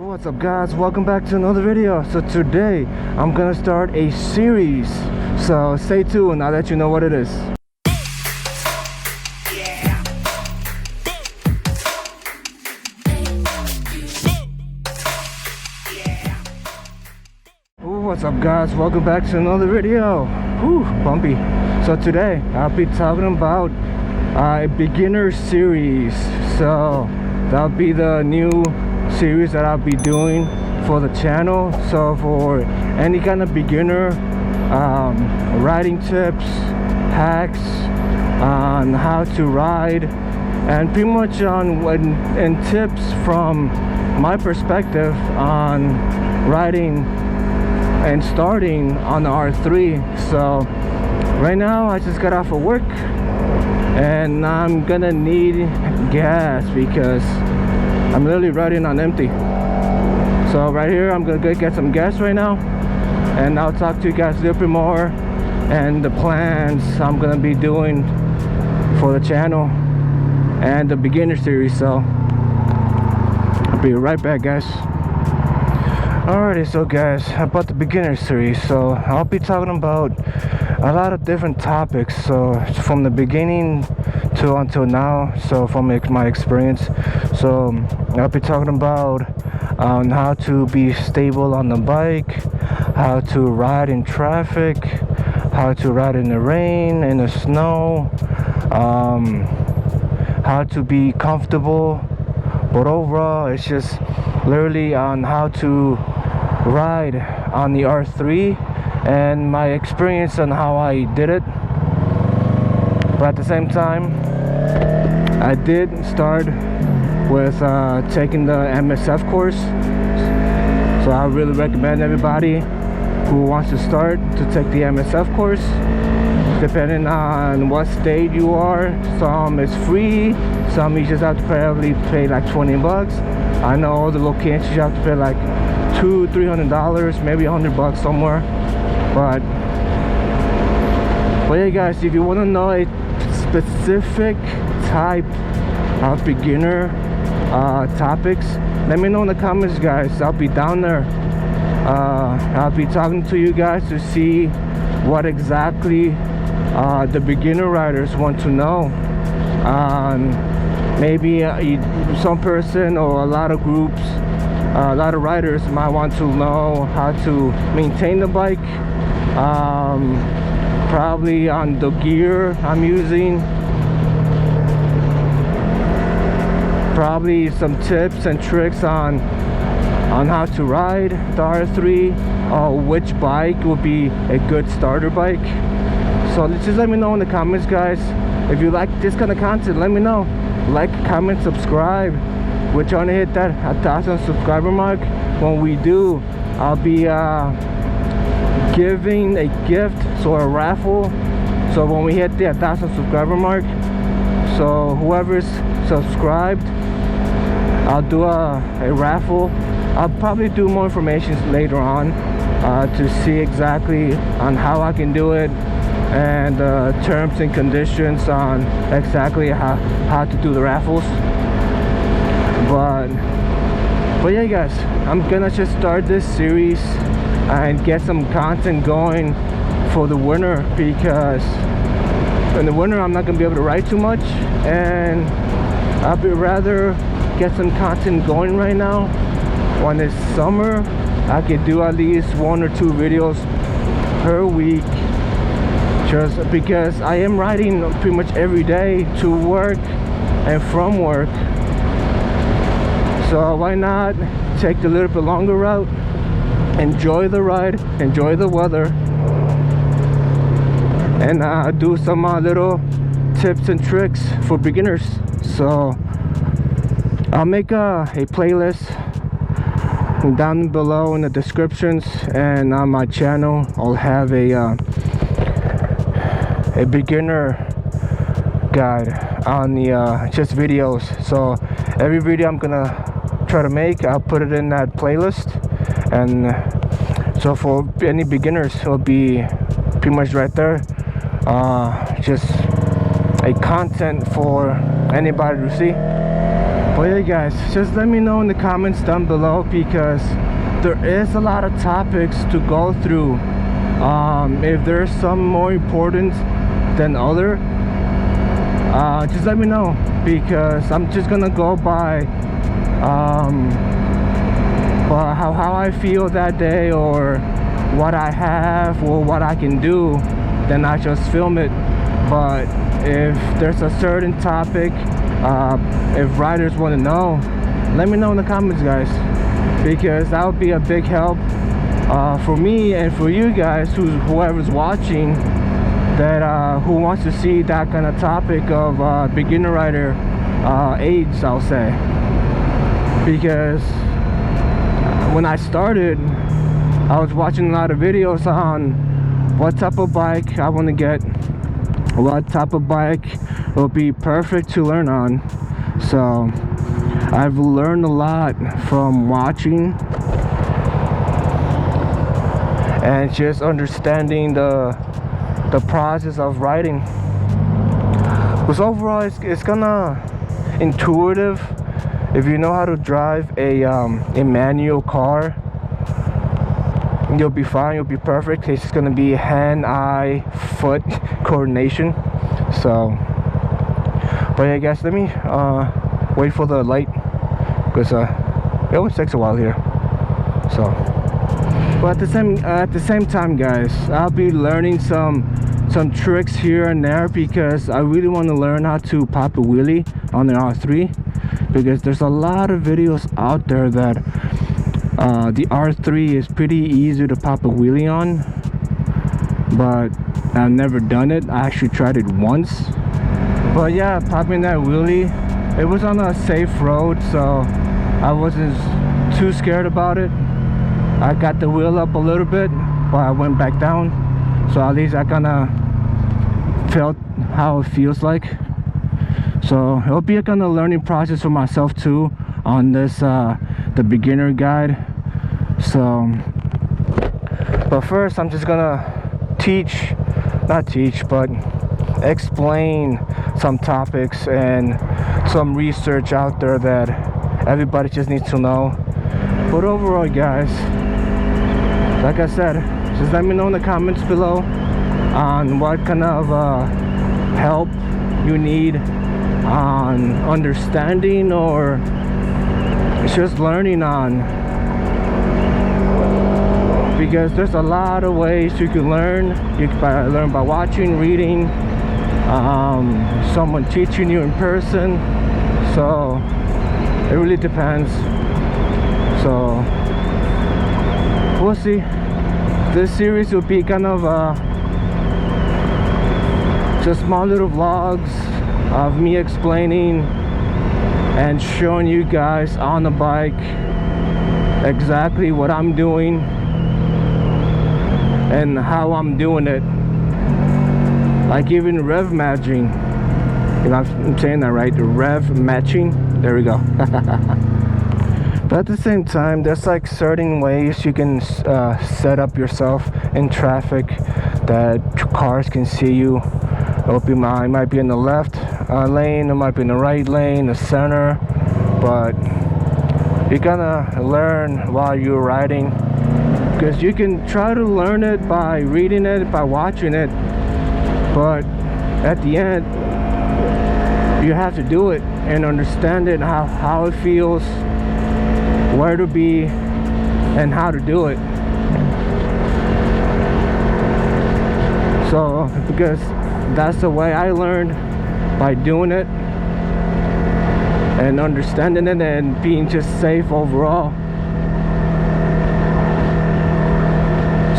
What's up guys, welcome back to another video. So today I'm gonna start a series, so stay tuned, I'll let you know what it is. What's up guys, welcome back to another video. Whew, bumpy. So today I'll be talking about a beginner series. So that'll be the new series that I'll be doing for the channel. So for any kind of beginner, riding tips, hacks on how to ride, and pretty much on and tips from my perspective on riding and starting on the R3. So right now I just got off of work and I'm gonna need gas because I'm literally riding on empty. So right here I'm gonna go get some gas right now, and I'll talk to you guys a little bit more and the plans I'm gonna be doing for the channel and the beginner series. So I'll be right back guys. Alrighty, so guys, about the beginner series, so I'll be talking about a lot of different topics, so from the beginning to until now, so from my experience. So I'll be talking about how to be stable on the bike, how to ride in traffic, how to ride in the rain, in the snow, how to be comfortable, but overall it's just literally on how to ride on the R3 and my experience on how I did it. But at the same time, I did start with taking the MSF course, so I really recommend everybody who wants to start to take the MSF course, depending on what state you are. Some is free, some you just have to probably pay like 20 bucks. I know all the locations you have to pay like $200-300, maybe $100 somewhere. But yeah guys, if you want to know a specific type of beginner topics, let me know in the comments guys. I'll be down there. I'll be talking to you guys to see what exactly the beginner riders want to know. Maybe some person or a lot of groups, a lot of riders might want to know how to maintain the bike, probably on the gear I'm using, probably some tips and tricks on how to ride the R3, or which bike would be a good starter bike. So just let me know in the comments guys. If you like this kind of content, let me know. Like, comment, subscribe. We're trying to hit that 1,000 subscriber mark. When we do, I'll be giving a gift, so a raffle. So when we hit the 1,000 subscriber mark, so whoever's subscribed, I'll do a raffle. I'll probably do more information later on to see exactly on how I can do it, and terms and conditions on exactly how to do the raffles. But yeah guys, I'm gonna just start this series and get some content going for the winter, because in the winter I'm not gonna be able to ride too much, and I'll be rather get some content going right now. When it's summer, I could do at least 1 or 2 videos per week, just because I am riding pretty much every day to work and from work. So why not take the little bit longer route, enjoy the ride, enjoy the weather, and do some little tips and tricks for beginners. So I'll make a playlist down below in the descriptions, and on my channel I'll have a beginner guide on the just videos. So every video I'm gonna try to make, I'll put it in that playlist, and so for any beginners it'll be pretty much right there. Just a content for anybody to see. Well, yeah guys, just let me know in the comments down below, because there is a lot of topics to go through. If there's some more important than other, just let me know, because I'm just gonna go by how I feel that day, or what I have, or what I can do. Then I just film it. But if there's a certain topic, if riders want to know, let me know in the comments, guys, because that would be a big help for me and for you guys, whoever's watching, that who wants to see that kind of topic of beginner rider aids, I'll say. Because when I started, I was watching a lot of videos on what type of bike I want to get, what type of bike will be perfect to learn on. So I've learned a lot from watching and just understanding the process of riding. Because overall it's kinda intuitive. If you know how to drive a manual car, you'll be fine, you'll be perfect. It's just gonna be hand, eye, foot coordination. So, but yeah guys, let me wait for the light, because it always takes a while here. So, but at the same time guys, I'll be learning some tricks here and there, because I really want to learn how to pop a wheelie on the R3, because there's a lot of videos out there that the R3 is pretty easy to pop a wheelie on, but I've never done it. I actually tried it once, but yeah, popping that wheelie, it was on a safe road, so I wasn't too scared about it. I got the wheel up a little bit, but I went back down, so at least I kind of felt how it feels like. So it'll be a kind of learning process for myself too on this the beginner guide. So, but first I'm just gonna but explain some topics and some research out there that everybody just needs to know. But overall guys, like I said, just let me know in the comments below on what kind of help you need on understanding or just learning on, because there's a lot of ways you can learn. You can learn by watching, reading, someone teaching you in person. So it really depends. So we'll see. This series will be kind of just small little vlogs of me explaining and showing you guys on the bike exactly what I'm doing and how I'm doing it. Like even rev matching, if I'm saying that right, rev matching, there we go. But at the same time, there's like certain ways you can set up yourself in traffic that cars can see you. It might be in the left lane, it might be in the right lane, the center, but you're gonna learn while you're riding, because you can try to learn it by reading it, by watching it, but at the end you have to do it and understand it, how it feels, where to be, and how to do it. So because that's the way I learned, by doing it and understanding it and being just safe overall.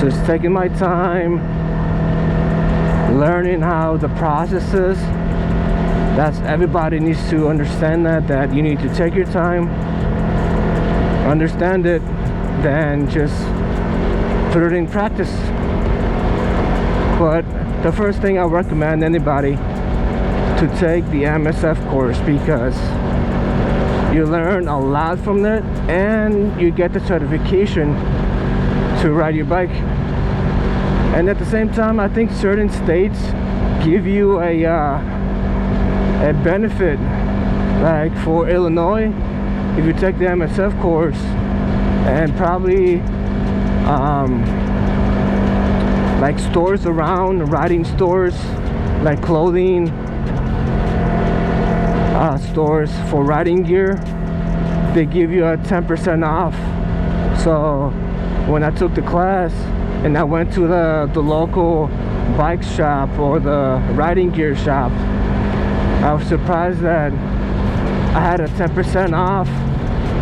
So it's taking my time, learning how the process is. That's, everybody needs to understand that you need to take your time, understand it, then just put it in practice. But the first thing I recommend anybody to take the MSF course, because you learn a lot from it and you get the certification to ride your bike. And at the same time, I think certain states give you a benefit like for Illinois, if you take the MSF course, and probably like stores around, riding stores, like clothing stores for riding gear, they give you a 10% off. So when I took the class and I went to the local bike shop or the riding gear shop, I was surprised that I had a 10% off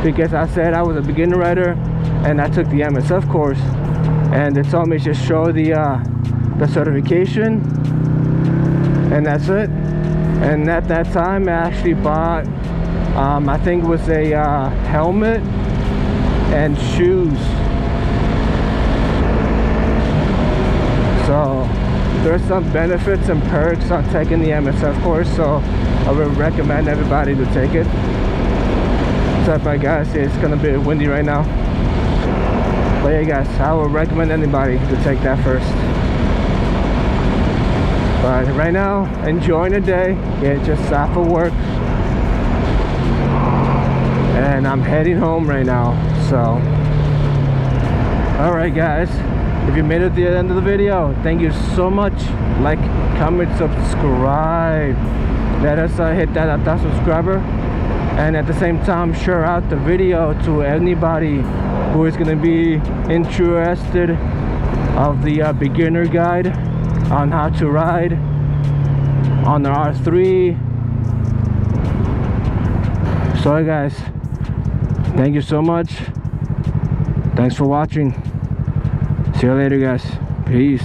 because I said I was a beginner rider and I took the MSF course, and they told me just show the certification and that's it. And at that time I actually bought I think it was a helmet and shoes. So there's some benefits and perks on taking the MSF course, so I would recommend everybody to take it. What's up, my guys? It's gonna be windy right now, but yeah guys, I would recommend anybody to take that first. But right now, enjoying the day. Yeah, just off of work and I'm heading home right now. So alright guys, if you made it to the end of the video, thank you so much. Like, comment, subscribe. Let us hit that subscriber, and at the same time share out the video to anybody who is going to be interested of the beginner guide on how to ride on the R3. So guys, thank you so much. Thanks for watching. See you later guys. Peace.